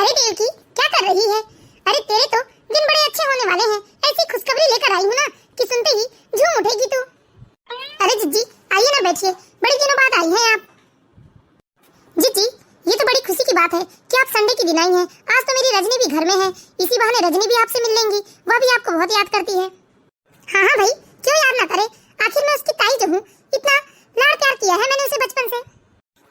अरे देवकी, क्या कर रही है? अरे तेरे तो दिन बड़े अच्छे होने वाले हैं। ऐसी खुशखबरी लेकर आई हूँ ना कि सुनते ही झूम उठेगी तू। अरे जिज्जी, आइए ना बैठिए, बड़े दिनों बाद आई हैं आप। जिज्जी, ये तो बड़ी खुशी की बात है कि आप संडे की दिन आई हैं। आज तो मेरी रजनी भी घर में है, इसी बहाने रजनी भी आपसे मिल लेंगी। वह भी आपको बहुत याद करती है। हाँ हाँ भाई, क्यों याद ना करे, आखिर मैं उसकी ताई जो हूँ, इतना लाड़ प्यार किया है मैंने उसे बचपन से,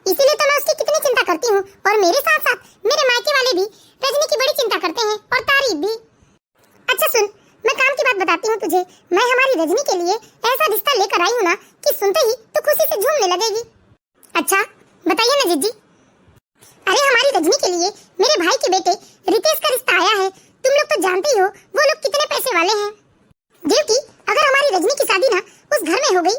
इसीलिए तो मैं उसकी कितनी चिंता करती हूँ। और मेरे साथ साथ मेरे मायके वाले भी रजनी की बड़ी चिंता करते हैं और तारीफ भी। अच्छा सुन, मैं काम की बात बताती हूँ तुझे। मैं हमारी रजनी के लिए ऐसा रिश्ता लेकर आई हूँ ना कि सुनते ही तो खुशी से झूमने लगेगी। अच्छा बताइए ना जिज्जी। अरे हमारी रजनी के लिए मेरे भाई के बेटे रितेश का रिश्ता आया है। तुम लोग तो जानते ही हो वो लोग कितने पैसे वाले हैं। देवकी, अगर हमारी रजनी की शादी ना उस घर में हो गई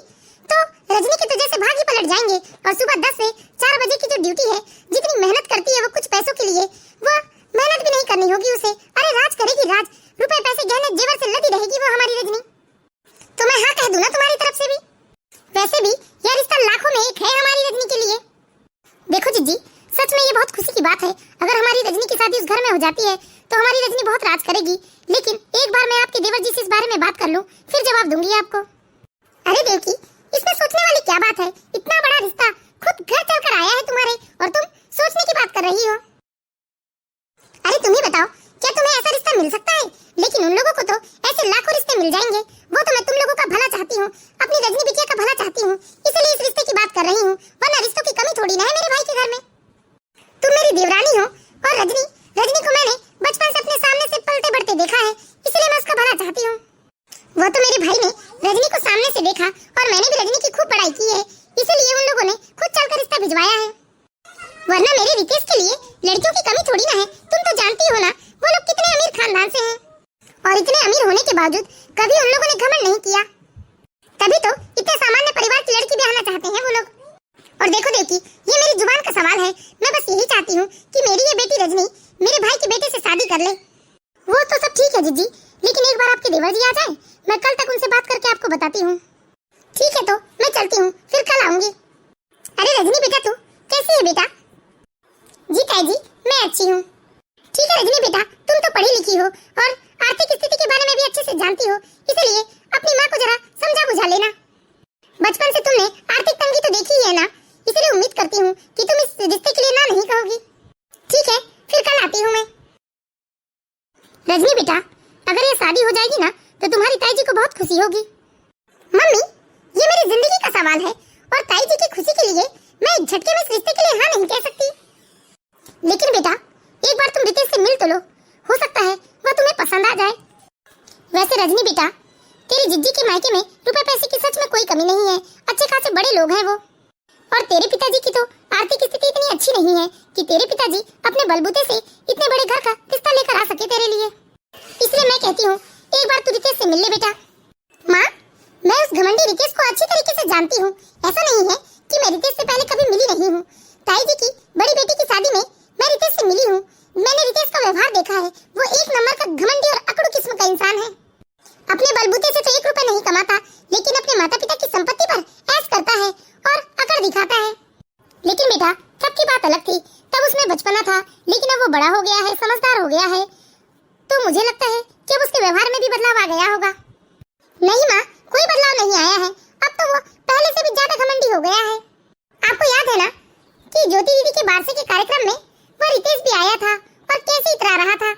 तो रजनी के तो जैसे भाग ही पलट जाएंगे और सुबह 10 से 4 बजे की जो ड्यूटी है, जितनी मेहनत करती है वो कुछ पैसों के लिए, वो मेहनत भी नहीं करनी होगी उसे। अरे राज करेगी राज, रुपए पैसे गहने जेवर से लदी रहेगी वो हमारी रजनी। तो मैं हाँ कह दूं ना तुम्हारी तरफ से भी। वैसे भी यह रिश्ता लाखों में एक है हमारी रजनी के लिए। देखो जिज्जी, सच में ये बहुत खुशी की बात है। अगर हमारी रजनी की शादी उस घर में हो जाती है तो हमारी रजनी बहुत राज करेगी। लेकिन एक बार मैं आपके देवर जी से इस बारे में बात कर लूं, फिर जवाब दूंगी आपको। अरे देवकी, इसमें सोचने वाली क्या बात है? इतना बड़ा रिश्ता खुद घर चलकर आया है तुम्हारे और तुम सोचने की बात कर रही हो। अरे तुम ही बताओ, क्या तुम्हें ऐसा रिश्ता मिल सकता है? लेकिन उन लोगों को तो ऐसे लाखों रिश्ते मिल जाएंगे। वो तो मैं तुम लोगों का भला चाहती हूँ, अपनी रजनी बिटिया का भला चाहती हूँ, इसलिए इस रिश्ते की बात कर रही हूँ, वरना रिश्तों की कमी थोड़ी ना है मेरे भाई के घर में। तुम मेरी देवरानी हो और रजनी को मैंने बचपन से अपने सामने से पलते बढ़ते देखा है, इसलिए मैं उसका भला चाहती हूँ। वो तो मेरे भाई ने रजनी को सामने से देखा और मैंने भी रजनी की खूब पढ़ाई की है, इसीलिए उन लोगों ने खुद चलकर रिश्ता भिजवाया है। वरना मेरे रितेश के लिए लड़कियों की कमी थोड़ी ना है। तुम तो जानती हो ना वो लोग कितने अमीर खानदान से हैं, और इतने अमीर होने के बावजूद कभी उन लोगों ने घमंड नहीं किया। तभी तो इतने सामान्य परिवार की लड़की ब्याहना चाहते हैं वो लोग। और देखो देखी, ये मेरी जुबान का सवाल है, मैं बस यही चाहती हूँ कि मेरी ये बेटी रजनी मेरे भाई के बेटे से शादी कर ले। वो तो सब ठीक है जिज्जी, लेकिन एक बार आपके देवर जी आ जाएं, मैं कल तक उनसे बात करके आपको बताती हूँ। ठीक है तो मैं चलती हूँ, फिर कल आऊंगी। अरे रजनी बेटा, तू कैसी है बेटा? जी ताई जी, मैं अच्छी हूँ। ठीक है रजनी बेटा, तुम तो पढ़ी लिखी हो और आर्थिक स्थिति के बारे में भी अच्छे से जानती हो, इसलिए अपनी माँ को जरा समझा बुझा लेना। बचपन से तुमने आर्थिक तंगी तो देखी ही है ना, इसलिए उम्मीद करती हूँ कि तुम इस रिश्ते के लिए ना नहीं कहोगी। ठीक है, फिर कल आती हूँ मैं। रजनी बेटा, अगर ये शादी हो जाएगी ना तो तुम्हारी ताई जी को बहुत खुशी होगी। मम्मी, ये मेरी जिंदगी का सवाल है और ताई जी की खुशी के लिए मैं एक झटके में इस रिश्ते के लिए हाँ नहीं कह सकती। लेकिन बेटा, एक बार तुम रितेश से मिल तो लो, हो सकता है वह तुम्हें पसंद आ जाए। वैसे रजनी बेटा, तेरी जिज्जी के मायके में रुपए पैसे की सच में कोई कमी नहीं है, अच्छे खासे बड़े लोग हैं वो। और तेरे पिताजी की तो आर्थिक स्थिति इतनी अच्छी नहीं है कि तेरे पिताजी अपने बलबूते से इतने बड़े घर का रिश्ता लेकर आ सके तेरे लिए। इसलिए मैं कहती हूँ एक बार तू रितेश से मिल ले बेटा। माँ, मैं उस घमंडी रितेश को अच्छी तरीके से जानती हूँ। ऐसा नहीं है कि मैं रितेश से पहले कभी मिली नहीं हूँ। ताई जी की बड़ी बेटी की शादी में मैं रितेश से मिली हूँ। मैंने रितेश का व्यवहार देखा है, वो एक नंबर का घमंडी और अकड़ू किस्म का इंसान है। अपने बलबूते से तो 1 रुपया नहीं कमाता, लेकिन अपने माता पिता की संपत्ति पर ऐश करता है और अकड़ दिखाता है। लेकिन बेटा, तब की बात अलग थी, तब उसमें बचपना था, लेकिन अब वो बड़ा हो गया है, समझदार हो गया है, तो मुझे लगता है कि अब उसके व्यवहार में भी बदलाव आ गया होगा। नहीं माँ, कोई बदलाव नहीं आया है, अब तो वो पहले से भी ज्यादा घमंडी हो गया है। आपको याद है ना कि ज्योति दीदी के बारसे के कार्यक्रम में वो रितेश भी आया था और कैसे इतरा रहा था।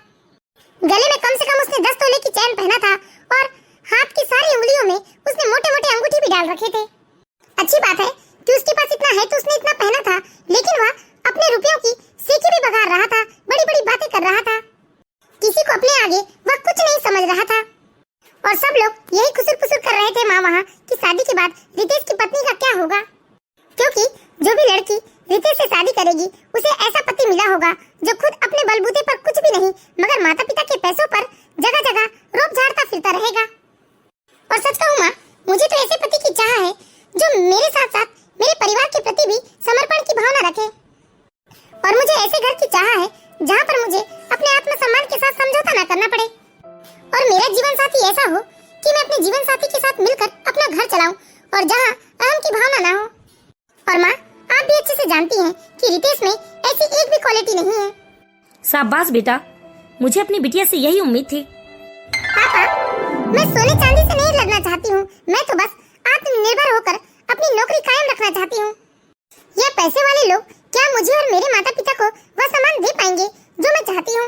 गले में कम से कम उसने 10 तोले की चैन पहना था और हाथ की सारी उंगलियों में उसने मोटे मोटे अंगूठी भी डाल रखे थे। अच्छी बात है कि उसके पास इतना है तो उसने इतना पहना था, लेकिन वह अपने रुपयों की सेकी भी बघार रहा था, बड़ी बड़ी बातें कर रहा था। किसी को अपने आगे वह कुछ नहीं समझ रहा था और सब लोग यही खुसुर फुसुर कर रहे थे माँ वहाँ कि शादी के बाद रितेश की पत्नी का क्या होगा, क्योंकि जो भी लड़की रितेश से शादी करेगी उसे ऐसा पति मिला होगा जो खुद अपने बलबूते पर कुछ भी नहीं मगर माता पिता के पैसों पर जगह जगह रोब झाड़ता फिरता रहेगा। और सच कहूँ माँ, मुझे तो ऐसे पति की चाह है जो मेरे साथ साथ मेरे परिवार के प्रति भी समर्पण की भावना रखे। और मुझे ऐसे घर की चाह है जहाँ पर मुझे अपने आत्मसम्मान के साथ समझौता न करना पड़े और मेरा जीवन साथी ऐसा हो कि मैं अपने जीवन साथी के साथ मिलकर अपना घर चलाऊं और जहाँ अहम की भावना न हो। और माँ, आप भी अच्छे से जानती हैं कि रितेश में ऐसी एक भी क्वालिटी नहीं है। शाबाश बेटा, मुझे अपनी बिटिया से यही उम्मीद थी। पापा, मैं सोने चांदी से नहीं लड़ना चाहती हूँ। मैं तो बस आत्मनिर्भर होकर अपनी नौकरी कायम रखना चाहती हूँ। ये पैसे वाले लोग क्या मुझे और मेरे माता पिता को वह सामान दे पाएंगे जो मैं चाहती हूँ?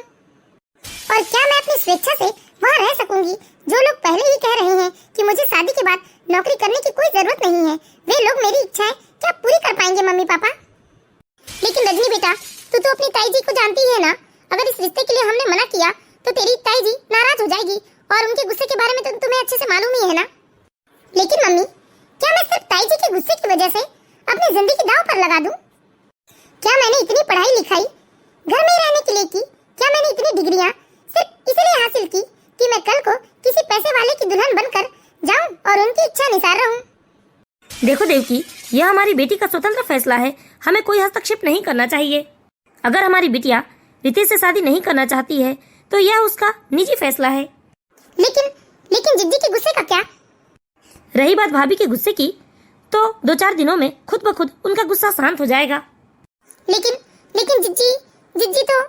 और क्या मैं अपनी स्वेच्छा से वहाँ रह सकूंगी? जो लोग पहले ही कह रहे हैं कि मुझे शादी के बाद नौकरी करने की कोई जरूरत नहीं है, वे लोग मेरी इच्छाएं क्या पूरी कर पाएंगे मम्मी पापा? लेकिन रजनी बेटा, तू तो अपनी ताई जी को जानती है ना। अगर इस रिश्ते के लिए हमने मना किया तो तेरी ताई जी नाराज हो जाएगी और उनके गुस्से के बारे में तो तुम्हें अच्छे से मालूम ही है ना। लेकिन मम्मी, क्या मैं सिर्फ ताई जी के गुस्से की वजह से अपनी जिंदगी दांव पर लगा दूं? क्या मैंने इतनी पढ़ाई लिखाई घर में रहने के लिए की? क्या मैंने इतनी डिग्रियां सिर्फ इसलिए हासिल की कि मैं कल को किसी पैसे वाले की दुल्हन बनकर जाऊं और उनकी इच्छा निसार रहूं? देखो देवकी, यह हमारी बेटी का स्वतंत्र फैसला है, हमें कोई हस्तक्षेप नहीं करना चाहिए। अगर हमारी बिटिया रितेश से शादी नहीं करना चाहती है तो यह उसका निजी फैसला है। लेकिन जिद्दी के गुस्से का क्या? रही बात भाभी के गुस्से की, तो 2-4 दिनों में खुद ब खुद उनका गुस्सा शांत हो जाएगा। लेकिन जिद्दी तो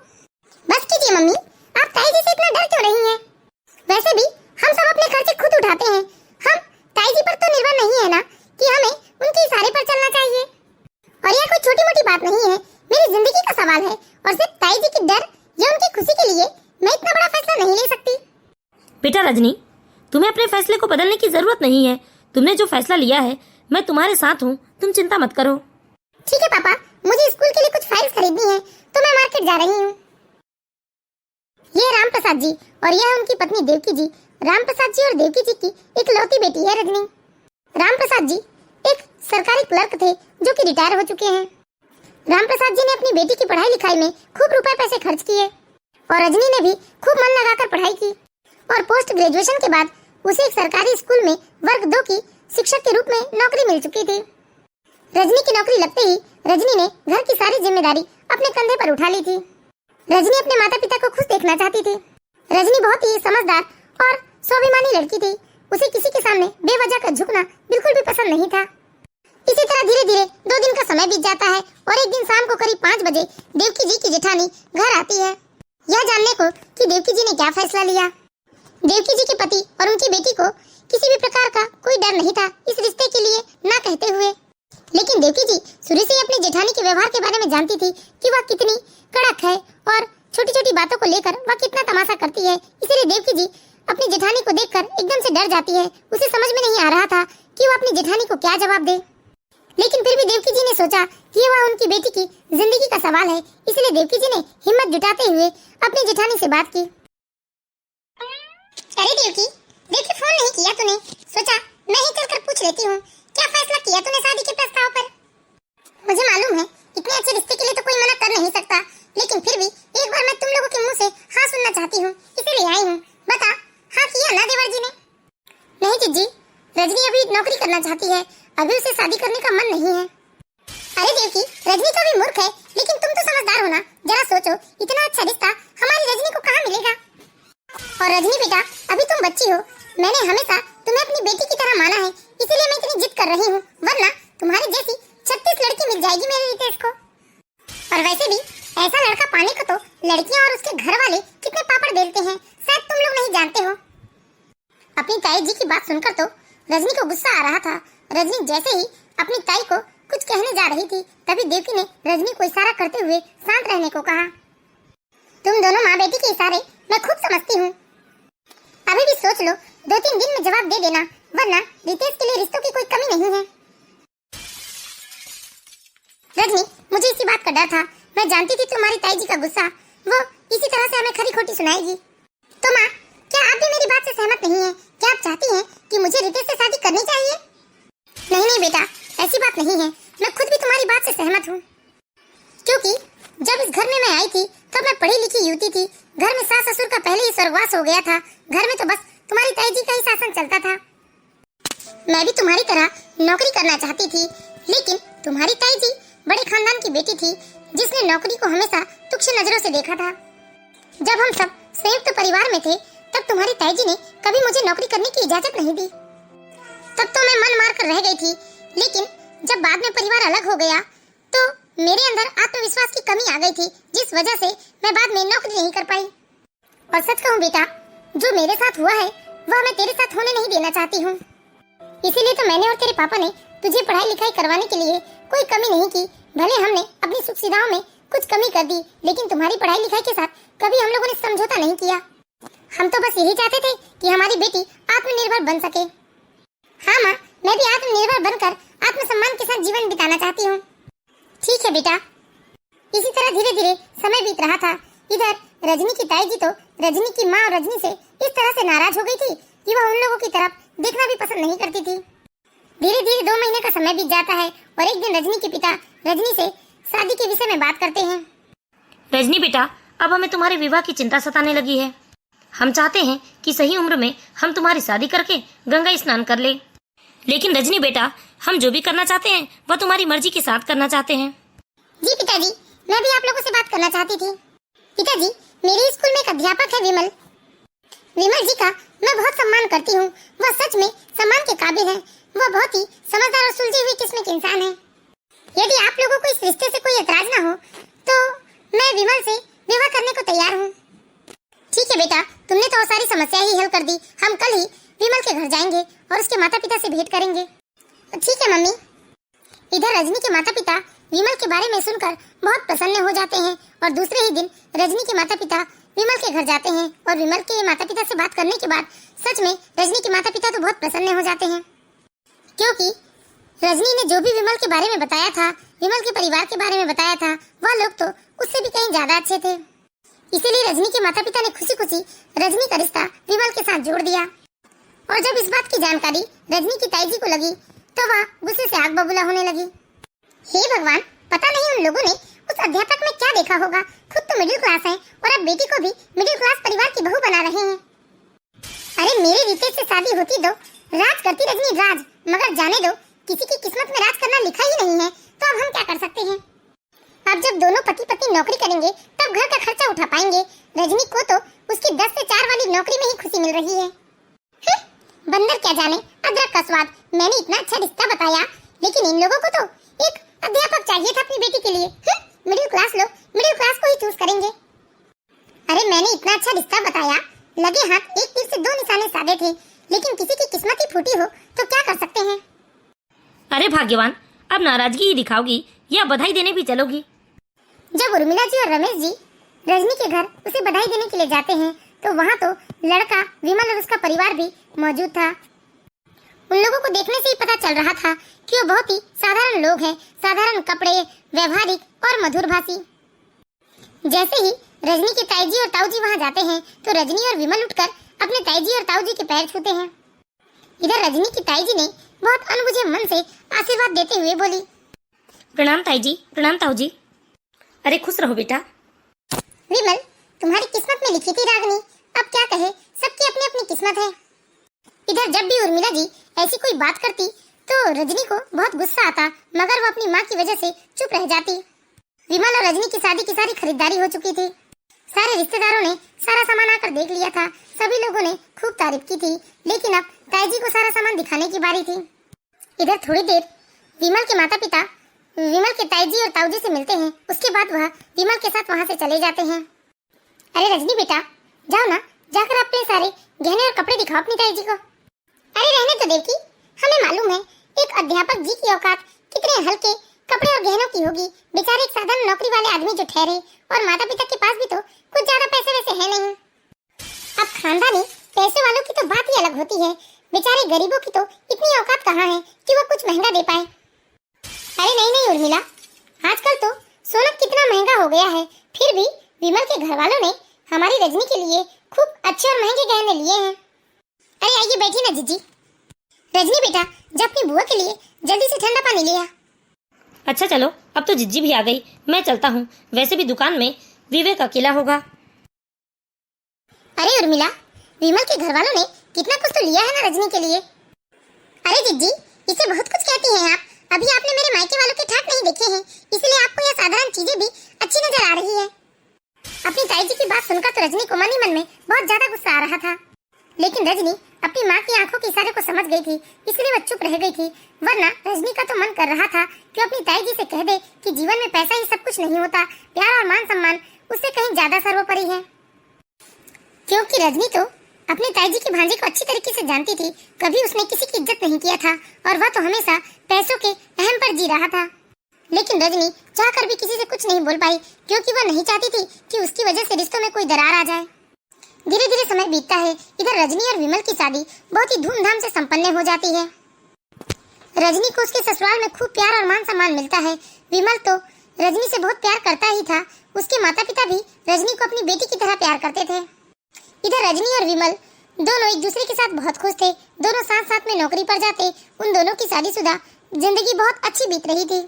बस कीजिए मम्मी, आप ताई जी से इतना डर क्यों रही हैं? वैसे भी हम सब अपने खर्चे खुद उठाते हैं। हम ताई जी पर तो निर्भर नहीं है ना कि हमें उनके इशारे पर चलना चाहिए। और यह कोई छोटी मोटी बात नहीं है, मेरी जिंदगी का सवाल है और सिर्फ ताई जी की डर या उनकी खुशी के लिए मैं इतना बड़ा फैसला नहीं ले सकती। बेटा रजनी, तुम्हें अपने फैसले को बदलने की जरूरत नहीं है। तुमने जो फैसला लिया है मैं तुम्हारे साथ हूँ, तुम चिंता मत करो। ठीक है पापा, मुझे स्कूल के लिए कुछ फाइल्स खरीदनी है तो मैं मार्केट जा रही हूँ। ये राम प्रसाद जी और यह उनकी पत्नी देवकी जी। राम प्रसाद जी और देवकी जी की इकलौती बेटी है रजनी। राम प्रसाद जी एक सरकारी क्लर्क थे जो कि रिटायर हो चुके हैं। राम प्रसाद जी ने अपनी बेटी की पढ़ाई लिखाई में खूब रुपए पैसे खर्च किए और रजनी ने भी खूब मन लगाकर पढ़ाई की और पोस्ट ग्रेजुएशन के बाद उसे एक सरकारी स्कूल में वर्ग 2 की शिक्षक के रूप में नौकरी मिल चुकी थी। रजनी की नौकरी लगते ही रजनी ने घर की सारी जिम्मेदारी अपने कंधे पर उठा ली थी। रजनी अपने माता पिता को खुश देखना चाहती थी। रजनी बहुत ही समझदार और स्वाभिमानी लड़की थी। उसे किसी के सामने बेवजह का झुकना बिल्कुल भी पसंद नहीं था। इसी तरह धीरे धीरे 2 दिन का समय बीत जाता है और एक दिन शाम को करीब 5 बजे देवकी जी की जेठानी घर आती है, यह जानने को कि देवकी जी ने क्या फैसला लिया। देवकी जी के पति और उनकी बेटी को किसी भी प्रकार का कोई डर नहीं था इस रिश्ते के लिए ना कहते हुए। लेकिन देवकी जी शुरू से ही अपनी जेठानी के व्यवहार के बारे में जानती थी कि वह कितनी कड़क है और छोटी छोटी बातों को लेकर वह कितना तमाशा करती है। इसीलिए देवकी जी अपनी जेठानी को देखकर एकदम से डर जाती है। उसे समझ में नहीं आ रहा था कि वह अपनी जेठानी को क्या जवाब दे। लेकिन फिर भी देवकी जी ने सोचा कि वह उनकी बेटी की जिंदगी का सवाल है, इसलिए देवकी जी ने हिम्मत जुटाते हुए अपनी जेठानी से बात की। अरे देवकी, फोन नहीं किया तूने? सोचा मैं ही चलकर पूछ लेती हूँ, क्या फैसला किया तूने शादी के प्रस्ताव पर? मुझे मालूम है इतने अच्छे रिश्ते के लिए तो कोई मना कर नहीं सकता, लेकिन फिर भी एक बार मैं तुम लोगों के मुंह से हाँ सुनना चाहती हूँ, इसीलिए आई हूँ। बता, हाँ किया ना देवर जी ने? नहीं जीजी, रजनी अभी नौकरी करना चाहती है, अभी उसे शादी करने का मन नहीं है। अरे देवकी, रजनी तो अभी मूर्ख है, लेकिन तुम तो समझदार हो ना। जरा सोचो, इतना अच्छा रिश्ता हमारी रजनी को कहाँ मिलेगा? और रजनी बेटा, अभी तुम बच्ची हो, मैंने हमेशा तुम्हें अपनी बेटी की तरह माना है, इसीलिए मैं इतनी जिद कर रही हूँ, वरना तुम्हारी जैसी 36 लड़की मिल जाएगी मेरे रितेश को। और वैसे भी ऐसा लड़का पाने को तो लड़कियां और उसके घर वाले कितने पापड़ बेलते हैं, शायद तुम लोग नहीं जानते हो। अपनी ताई जी की बात सुनकर तो रजनी को गुस्सा आ रहा था। रजनी जैसे ही अपनी ताई को कुछ कहने जा रही थी, तभी देवकी ने रजनी को इशारा करते हुए शांत रहने को कहा। तुम दोनों माँ बेटी के इशारे मैं खूब समझती हूँ। अभी भी सोच लो, 2-3 दिन में जवाब दे देना, वरना रितेश के लिए रिश्तों की कोई कमी नहीं है। रजनी, मुझे इसी बात का डर था। मैं जानती थी तुम्हारी ताई जी का गुस्सा वो इसी तरह से हमें खरी खोटी सुनाएगी। तो माँ, क्या आप भी मेरी बात से सहमत नहीं है? क्या आप चाहती हैं कि मुझे रितेश से शादी करनी चाहिए? नहीं बेटा, ऐसी बात नहीं है। मैं खुद भी तुम्हारी बात से सहमत हूँ, क्योंकि जब इस घर में मैं आई थी तब मैं पढ़ी लिखी युवती थी। घर में सास ससुर का पहले ही स्वर्गवास हो गया था। घर में तो बस तुम्हारी ताई जी का ही शासन चलता था। मैं भी तुम्हारी तरह नौकरी करना चाहती थी, लेकिन तुम्हारी ताई जी बड़े खानदान की बेटी थी जिसने नौकरी को हमेशा तुच्छ नजरों से देखा था। जब हम सब संयुक्त परिवार में थे तब तुम्हारी ताई जी ने कभी मुझे नौकरी करने की इजाजत नहीं दी। तब तो मैं मन मार कर रह गई थी, लेकिन जब बाद में परिवार अलग हो गया तो मेरे अंदर आत्मविश्वास की कमी आ गई थी, जिस वजह से मैं बाद में नौकरी नहीं कर पाई। और सच कहूँ बेटा, जो मेरे साथ हुआ है वह मैं तेरे साथ होने नहीं देना चाहती हूँ। इसीलिए तो मैंने और तेरे पापा ने तुझे पढ़ाई लिखाई करवाने के लिए कोई कमी नहीं की। भले हमने अपनी सुख सुविधाओं में कुछ कमी कर दी, लेकिन तुम्हारी पढ़ाई लिखाई के साथ कभी हम लोगों ने समझौता नहीं किया। हम तो बस यही चाहते थे कि हमारी बेटी आत्मनिर्भर बन सके। हाँ माँ, मैं भी आत्मनिर्भर बनकर आत्मसम्मान के साथ जीवन बिताना चाहती हूँ। ठीक है बेटा। इसी तरह धीरे धीरे समय बीत रहा था। इधर रजनी की ताई जी तो रजनी की माँ और रजनी से इस तरह से नाराज हो गई थी कि वह उन लोगों की तरफ देखना भी पसंद नहीं करती थी। धीरे धीरे 2 महीने का समय बीत जाता है और एक दिन रजनी के पिता रजनी से शादी के विषय में बात करते हैं। रजनी बेटा, अब हमें तुम्हारे विवाह की चिंता सताने लगी है। हम चाहते हैं कि सही उम्र में हम तुम्हारी शादी करके गंगा स्नान कर ले। लेकिन रजनी बेटा, हम जो भी करना चाहते हैं वह तुम्हारी मर्जी के साथ करना चाहते हैं। जी पिताजी, मैं भी आप लोगों से बात करना चाहती थी। पिताजी, मेरे स्कूल में एक अध्यापक है विमल। विमल जी का मैं बहुत सम्मान करती हूँ। वह सच में सम्मान के काबिल है। वह बहुत ही समझदार और सुलझी हुई किस्म के इंसान है। यदि आप लोगों को इस रिश्ते से कोई एतराज न हो तो मैं विमल से विवाह करने को तैयार हूँ। ठीक है बेटा, तुमने तो सारी समस्या ही हल कर दी। हम कल ही विमल के घर जाएंगे और उसके माता पिता से भेंट करेंगे। ठीक है मम्मी। इधर रजनी के माता पिता विमल के बारे में सुनकर बहुत प्रसन्न हो जाते हैं और दूसरे ही दिन रजनी के माता पिता विमल के घर जाते हैं और विमल के माता पिता से बात करने के बाद सच में रजनी के माता पिता तो बहुत प्रसन्न हो जाते हैं, क्योंकि रजनी ने जो भी विमल के बारे में बताया था, विमल के परिवार के बारे में बताया था, वह लोग तो उससे भी कहीं ज्यादा अच्छे थे। इसीलिए रजनी के माता पिता ने खुशी खुशी रजनी का रिश्ता विमल के साथ जोड़ दिया। और जब इस बात की जानकारी रजनी की ताई जी को लगी तो वह गुस्से से आग बबूला होने लगी। हे भगवान, पता नहीं उन लोगों ने उस अध्यापक में क्या देखा होगा। खुद तो मिडिल क्लास है और अब बेटी को भी मिडिल क्लास परिवार की बहू बना रहे हैं। अरे मेरी रितेश से शादी होती तो राज करती रजनी राज, मगर जाने दो, किसी की किस्मत में राज करना लिखा ही नहीं है, तो अब हम क्या कर सकते हैं। अब जब दोनों पति पत्नी नौकरी करेंगे तब घर का खर्चा उठा पाएंगे। रजनी को तो उसकी 10 से 4 वाली नौकरी में ही खुशी मिल रही है। बंदर क्या जाने अदरक का स्वाद। मैंने इतना अच्छा रिश्ता बताया, लेकिन इन लोगों को तो एक अध्यापक चाहिए था अपनी बेटी के लिए। मिडिल क्लास लोग मिडिल क्लास को ही चूज करेंगे। अरे मैंने इतना अच्छा रिश्ता बताया, लगे हाथ एक तीर से 2 निशाने साधे थे, लेकिन किसी की किस्मत ही फूटी हो तो क्या कर सकते हैं। अरे भाग्यवान, अब नाराजगी ही दिखाओगी या बधाई देने भी चलोगी? जब उर्मिला जी और रमेश जी रजनी के घर उसे बधाई देने के लिए जाते हैं तो वहाँ तो लड़का विमल और उसका परिवार भी मौजूद था। उन लोगों को देखने से ही पता चल रहा था कि वो बहुत ही साधारण लोग हैं, साधारण कपड़े, व्यवहारिक और मधुरभाषी। जैसे ही रजनी के ताईजी और ताऊजी वहाँ जाते हैं तो रजनी और विमल उठकर अपने ताईजी और ताऊजी के पैर छूते हैं। इधर रजनी की ताईजी ने बहुत अनबुझे मन से आशीर्वाद देते हुए बोली, प्रणाम ताईजी, प्रणाम ताऊजी। अरे खुश रहो बेटा। विमल, तुम्हारी किस्मत में लिखी थी रागनी, अब क्या कहे, सबकी अपनी अपनी किस्मत है। इधर जब भी उर्मिला जी ऐसी कोई बात करती तो रजनी को बहुत गुस्सा आता, मगर वो अपनी माँ की वजह से चुप रह जाती। विमल और रजनी की शादी की सारी खरीदारी हो चुकी थी। सारे रिश्तेदारों ने सारा सामान आकर देख लिया था। सभी लोगों ने खूब तारीफ की थी, लेकिन अब ताईजी को सारा सामान दिखाने की बारी थी। इधर थोड़ी देर विमल के माता पिता विमल के ताईजी और ताऊजी से मिलते हैं। उसके बाद वह विमल के साथ वहाँ से चले जाते हैं। अरे रजनी बेटा, जाओ ना, जाकर अपने सारे गहने और कपड़े दिखाओ अपनी ताईजी को। अरे रहने तो देवकी, हमें मालूम है एक अध्यापक जी की औकात कितने हल्के कपड़े और गहनों की होगी। बेचारे एक साधारण नौकरी वाले आदमी जो ठहरे, और माता पिता के पास भी तो कुछ ज्यादा पैसे वैसे है नहीं। अब खानदानी पैसे वालों की तो बात ही अलग होती है, बेचारे गरीबों की तो इतनी औकात कहाँ है कि वो कुछ महंगा दे पाए। अरे नहीं नहीं उर्मिला, आजकल तो सोना कितना महंगा हो गया है, फिर भी विमल के घर वालों ने हमारी रजनी के लिए खूब अच्छे और महंगे गहने लिए हैं। अरे आइए बैठिए ना जीजी। रजनी बेटा, जब अपनी बुआ के लिए जल्दी से ठंडा पानी लिया। अच्छा चलो, अब तो जिज्जी भी आ गई, मैं चलता हूँ। वैसे भी दुकान में विवेक अकेला होगा। अरे उर्मिला, विमल के घर वालों ने कितना कुछ तो लिया है ना रजनी के लिए। अरे जिज्जी, इसे बहुत कुछ कहती हैं आप। अभी आपने मेरे मायके वालों के ठाट नहीं देखे हैं, इसलिए आपको यह साधारण चीजें भी अच्छी नजर आ रही है। अपनी ताई जी की बात सुनकर तो रजनी को मन ही मन में बहुत ज्यादा गुस्सा आ रहा था, लेकिन रजनी अपनी माँ की आंखों के इशारे को समझ गई थी, इसलिए वो चुप रह गई थी। वरना रजनी का तो मन कर रहा था कि अपनी ताई जी से कह दे कि जीवन में पैसा ही सब कुछ नहीं होता, प्यार और मान सम्मान उससे कहीं ज्यादा सर्वोपरि है। क्योंकि रजनी तो अपनी ताई जी की भांजी को अच्छी तरीके से जानती थी, कभी उसने किसी की इज्जत नहीं किया था और वह तो हमेशा पैसों के अहम पर जी रहा था। लेकिन रजनी चाहकर भी किसी से कुछ नहीं बोल पाई, क्योंकि वह नहीं चाहती थी कि उसकी वजह से रिश्तों में कोई दरार आ जाए। धीरे धीरे समय बीतता है। इधर रजनी और विमल की शादी बहुत ही धूमधाम से संपन्न हो जाती है। रजनी को उसके ससुराल में खूब प्यार और मान सम्मान मिलता है। विमल तो रजनी से बहुत प्यार करता ही था, उसके माता पिता भी रजनी को अपनी बेटी की तरह प्यार करते थे। इधर रजनी और विमल दोनों एक दूसरे के साथ बहुत खुश थे, दोनों साथ साथ में नौकरी पर जाते। उन दोनों की शादीशुदा जिंदगी बहुत अच्छी बीत रही थी।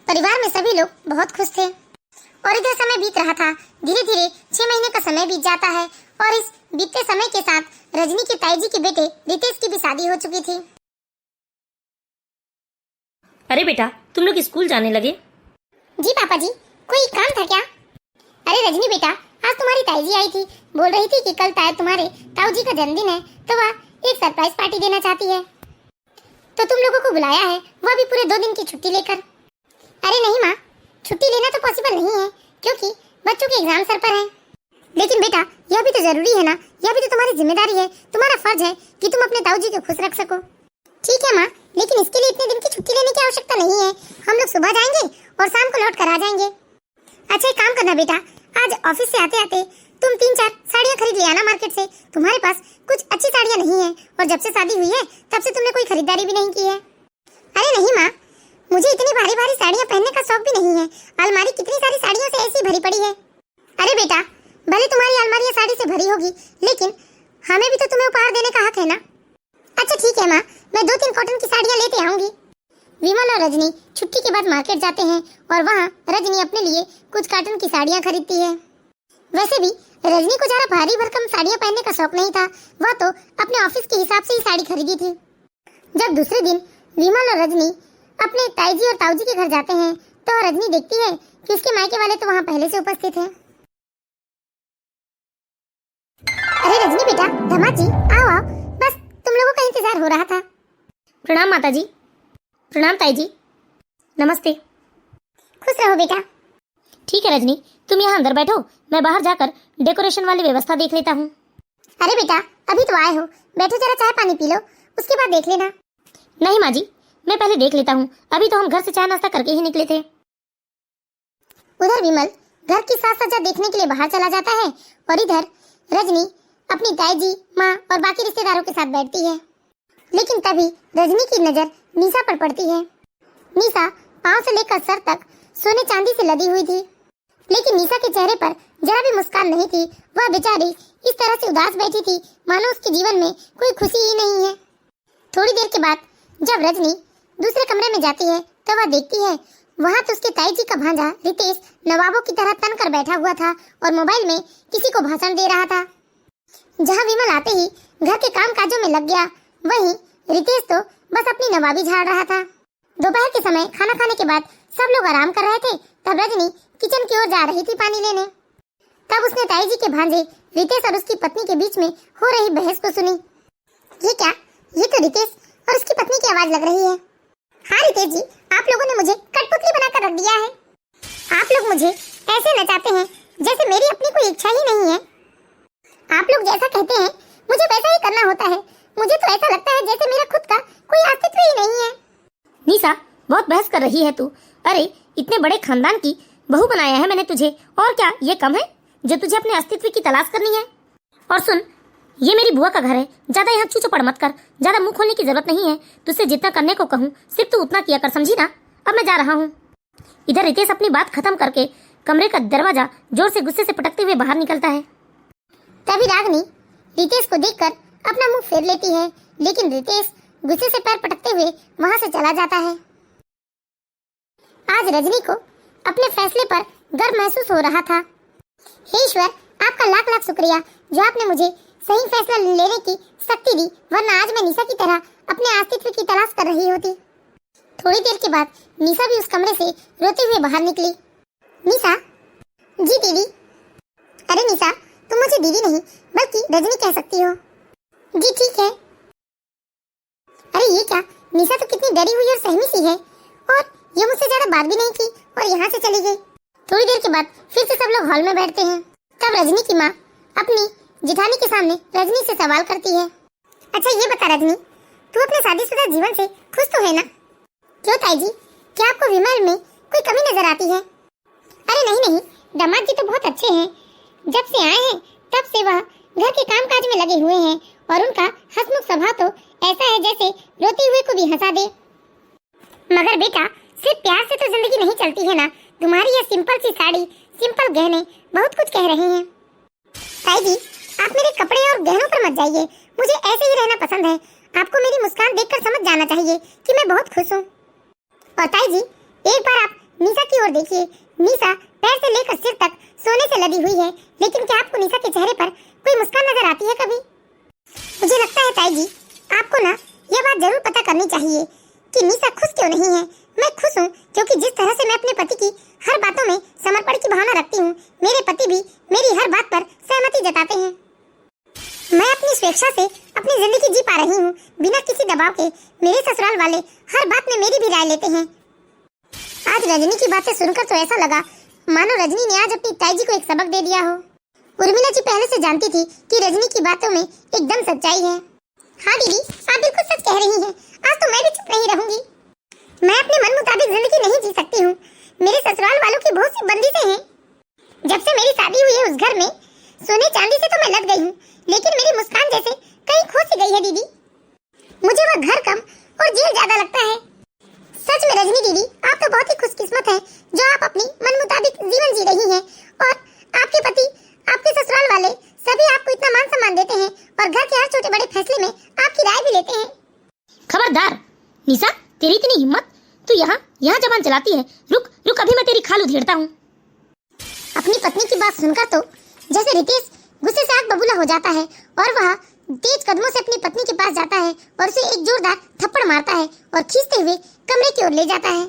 परिवार में सभी लोग बहुत खुश थे और इधर समय बीत रहा था। धीरे धीरे 6 महीने का समय बीत जाता है और इस बीतते समय के साथ रजनी के ताई जी के बेटे रितेश की भी शादी हो चुकी थी। अरे बेटा, तुम लोग स्कूल जाने लगे? जी पापा जी, कोई काम था क्या? अरे रजनी बेटा, आज तुम्हारी ताई जी आई थी, बोल रही थी कि कल तुम्हारे ताऊ जी का जन्मदिन है, तो वह एक सरप्राइज पार्टी देना चाहती है, तो तुम लोगों को बुलाया है, वह भी पूरे 2 दिन की छुट्टी लेकर। अरे नहीं माँ, छुट्टी लेना तो पॉसिबल नहीं है, क्योंकि बच्चों के एग्जाम सर पर हैं। लेकिन बेटा, यह भी तो जरूरी है ना, यह भी तो तुम्हारी जिम्मेदारी है, तुम्हारा फर्ज है कि तुम अपने ताऊ जी को खुश रख सको। ठीक है माँ, लेकिन इसके लिए इतने दिन की छुट्टी लेने की आवश्यकता नहीं है, हम लोग सुबह जाएंगे और शाम को लौट कर आ जाएंगे। अच्छा एक काम करना बेटा, आज ऑफिस से आते आते तुम 3-4 साड़ियाँ खरीद ले आना मार्केट से। तुम्हारे पास कुछ अच्छी साड़ियाँ नहीं है और जब से शादी हुई है तब से तुमने कोई खरीदारी भी नहीं की है। अरे नहीं माँ, मुझे इतनी भारी भारी साड़ियाँ पहनने का शौक भी नहीं है, अलमारी कितनी सारी साड़ियों से ऐसी भरी पड़ी है। अरे बेटा, भले तुम्हारी अलमारियाँ साड़ी से भरी होगी, लेकिन हमें भी तो तुम्हें उपहार देने का हक है ना। अच्छा ठीक है माँ, मैं 2-3 कॉटन की साड़ियाँ लेते आऊंगी। विमल और रजनी छुट्टी के बाद मार्केट जाते हैं और वहाँ रजनी अपने लिए कुछ कॉटन की साड़ियाँ खरीदती है। वैसे भी रजनी को ज्यादा भारी भरकम साड़ियाँ पहनने का शौक नहीं था, वह तो अपने ऑफिस के हिसाब से ही साड़ी खरीदी थी। जब दूसरे दिन विमल और रजनी अपने ताईजी और ताऊजी के घर जाते हैं तो रजनी देखती है कि उसके मायके वाले तो वहाँ पहले से उपस्थित हैं। अरे रजनी बेटा, दामाद जी आओ आओ, बस तुम लोगों का इंतजार हो रहा था। प्रणाम माताजी। प्रणाम ताई जी। नमस्ते। खुश रहो बेटा। ठीक है रजनी, तुम यहाँ अंदर बैठो, मैं बाहर जाकर डेकोरेशन वाली व्यवस्था देख लेता हूँ। अरे बेटा, अभी तो आए हो, बैठो जरा चाय पानी पी लो, उसके बाद देख लेना। नहीं माँ जी, मैं पहले देख लेता हूँ, अभी तो हम घर से चाय नाश्ता करके ही निकले थे। उधर विमल घर की साज सज्जा देखने के लिए बाहर चला जाता है और इधर रजनी अपनी ताई जी, माँ और बाकी रिश्तेदारों के साथ बैठती है। लेकिन तभी रजनी की नजर निशा पर पड़ती है। निशा पाँव से लेकर सर तक सोने चांदी से लदी हुई थी, लेकिन निशा के चेहरे पर जरा भी मुस्कान नहीं थी। वह बेचारी इस तरह से उदास बैठी थी मानो उसके जीवन में कोई खुशी ही नहीं है। थोड़ी देर के बाद जब रजनी दूसरे कमरे में जाती है तो वह देखती है वहाँ तो उसके ताई जी का भांजा रितेश नवाबों की तरह तन कर बैठा हुआ था और मोबाइल में किसी को भाषण दे रहा था। जहाँ विमल आते ही घर के काम काजों में लग गया, वहीं रितेश तो बस अपनी नवाबी झाड़ रहा था। दोपहर के समय खाना खाने के बाद सब लोग आराम कर रहे थे, तब रजनी किचन की ओर जा रही थी पानी लेने। तब उसने ताई जी के भांजे रितेश और उसकी पत्नी के बीच में हो रही बहस को सुनी। ये क्या, ये तो रितेश और उसकी पत्नी की आवाज लग रही है। हाँ रितेश जी, आप लोगों ने मुझे कठपुतली बनाकर रख दिया है। आप लोग मुझे ऐसे नचाते हैं जैसे मेरी अपनी कोई इच्छा ही नहीं है। आप लोग जैसा कहते हैं मुझे वैसा ही करना होता है। मुझे तो ऐसा लगता है जैसे मेरा खुद का कोई अस्तित्व ही नहीं है। निशा, बहुत बहस कर रही है तू। अरे इतने बड़े खानदान की बहू बनाया है मैंने तुझे, और क्या ये कम है जो तुझे अपने अस्तित्व की तलाश करनी है? और सुन, ये मेरी बुआ का घर है, ज्यादा यहाँ चू चपड़ मत कर, ज्यादा मुंह खोलने की जरूरत नहीं है। तुझसे जितना करने को कहूँ सिर्फ तू उतना किया कर, समझी ना? अब मैं जा रहा हूँ। इधर रितेश अपनी बात खत्म करके कमरे का दरवाजा जोर से गुस्से से पटकते हुए बाहर निकलता है। तभी रागनी रितेश को देखकर अपना मुंह फेर लेती है, लेकिन रितेश गुस्से से पैर पटकते हुए वहां से चला जाता है। आज रजनी को अपने फैसले पर गर्व महसूस हो रहा था। हे ईश्वर, आपका लाख लाख शुक्रिया जो आपने मुझे सही फैसला लेने की शक्ति दी, वरना आज मैं निशा की तरह अपने अस्तित्व की तलाश कर रही होती। थोड़ी देर के बाद निशा भी उस कमरे से रोते हुए बाहर निकली। निशा, जी दीदी। अरे निशा, तुम मुझे दीदी नहीं बल्कि रजनी कह सकती हो। जी ठीक है। अरे ये क्या, निशा तो कितनी डरी हुई और सहमी सी है, और ये मुझसे ज्यादा बात भी नहीं की और यहाँ से चली गई। थोड़ी देर के बाद फिर से सब लोग हॉल में बैठते हैं। तब रजनी की माँ अपनी जिठानी के सामने रजनी से सवाल करती है। अच्छा ये बता रजनी, तू अपने शादीशुदा जीवन से खुश तो है ना? क्यों ताई जी, क्या आपको विमल में कोई कमी नजर आती है? अरे नहीं, दामाद जी तो बहुत अच्छे हैं। जब से आए हैं तब से वह घर के कामकाज में लगे हुए हैं और उनका हंसमुख स्वभाव तो ऐसा है जैसे रोते हुए को भी हंसा दे। मगर बेटा, सिर्फ प्यार से तो जिंदगी नहीं चलती है ना। तुम्हारी यह सिंपल सी साड़ी, सिंपल गहने बहुत कुछ कह रहे हैं। ताई जी, आप मेरे कपड़े और गहनों पर मत जाइए, मुझे ऐसे ही रहना पसंद है। आपको मेरी मुस्कान देखकर समझ जाना चाहिए कि मैं बहुत खुश हूँ। और ताई जी, एक बार आप निशा की ओर देखिए। निशा पैर से लेकर सिर तक सोने से लदी हुई है, लेकिन क्या आपको निशा के चेहरे पर कोई मुस्कान नजर आती है कभी? मुझे लगता है ताई जी, आपको ना यह बात जरूर पता करनी चाहिए कि निशा खुश क्यों नहीं है। मैं खुश हूँ क्योंकि जिस तरह से मैं अपने पति की हर बातों में समर्पण की भावना रखती हूँ, मेरे पति भी मेरी हर बात पर सहमति जताते हैं। मैं अपनी स्वेच्छा से अपनी जिंदगी जी पा रही हूँ, बिना किसी दबाव के। मेरे ससुराल वाले हर बात में मेरी भी राय लेते हैं। आज रजनी की बातें सुनकर तो ऐसा लगा मानो रजनी ने आज अपनी ताई जी को एक सबक दे दिया हो। उर्मिला जी पहले से जानती थी कि रजनी की बातों में एकदम सच्चाई है। हाँ दीदी, आप बिल्कुल सच कह रही हैं। आज तो मैं भी चुप नहीं रहूंगी। मैं अपने मन मुताबिक जिंदगी नहीं जी सकती हूँ। मेरे ससुराल वालों की बहुत सी बंदिशें हैं। जब से मेरी शादी हुई है उस घर में सोने चांदी से तो मैं लग गई हूँ, लेकिन मेरी मुस्कान जैसे कहीं खो सी गई है दीदी। मुझे वह घर कम और जेल ज्यादा लगता है। सच में रजनी दीदी, आप तो बहुत ही खुशकिस्मत हैं जो आप अपनी मन मुताबिक जीवन जी रही हैं, और आपके पति, आपके ससुराल वाले सभी आपको इतना मान सम्मान देते हैं और घर के हर छोटे बड़े फैसले में आपकी राय भी लेते हैं। खबरदार निशा, तेरी इतनी हिम्मत, तू यहाँ जबान चलाती है। रुक, अभी मैं तेरी खाल उधेड़ता हूँ। अपनी पत्नी की बात सुनकर तो जैसे रितेश गुस्से से आग बबूला हो जाता है और वह तेज कदमों से अपनी पत्नी के पास जाता है और उसे एक जोरदार थप्पड़ मारता है और खींचते हुए कमरे की ओर ले जाता है।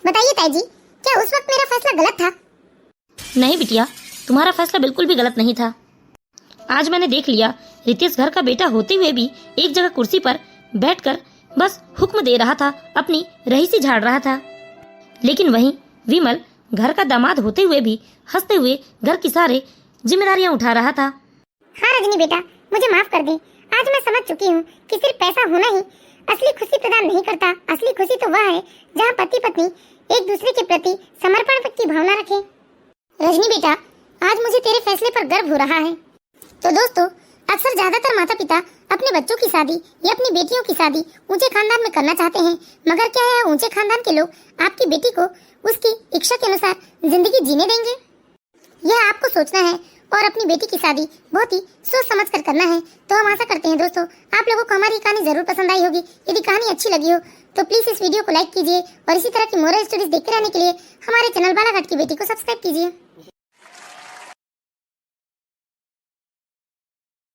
बताइए ताई जी, क्या उस वक्त मेरा फैसला गलत था? नहीं बिटिया, तुम्हारा फैसला बिल्कुल भी गलत नहीं था। आज मैंने देख लिया, रितेश घर का बेटा होते हुए भी एक जगह कुर्सी पर बैठकर बस हुक्म दे रहा था, अपनी रहीसी झाड़ रहा था। लेकिन वहीं विमल घर का दामाद होते हुए भी हंसते हुए घर की सारे जिम्मेदारियां उठा रहा था। हाँ रजनी बेटा, मुझे माफ कर दे। आज मैं समझ चुकी हूँ कि सिर्फ पैसा होना ही असली खुशी प्रदान नहीं करता। असली खुशी तो वह है जहाँ पति पत्नी एक दूसरे के प्रति समर्पण की भावना रखें। रजनी बेटा, आज मुझे तेरे फैसले पर गर्व हो रहा है। तो दोस्तों, अक्सर ज्यादातर माता पिता अपने बच्चों की शादी या अपनी बेटियों की शादी ऊंचे खानदान में करना चाहते हैं, मगर क्या यह ऊंचे खानदान के लोग आपकी बेटी को उसकी इच्छा के अनुसार जिंदगी जीने देंगे? यह आपको सोचना है और अपनी बेटी की शादी बहुत ही सोच समझ कर करना है। तो हम आशा करते हैं दोस्तों, आप लोगों को हमारी कहानी जरूर पसंद आई होगी। यदि कहानी अच्छी लगी हो तो प्लीज इस वीडियो को लाइक कीजिए और इसी तरह की मोरल स्टोरीज देखते रहने के लिए हमारे चैनल बालाघाट की बेटी को सब्सक्राइब कीजिए।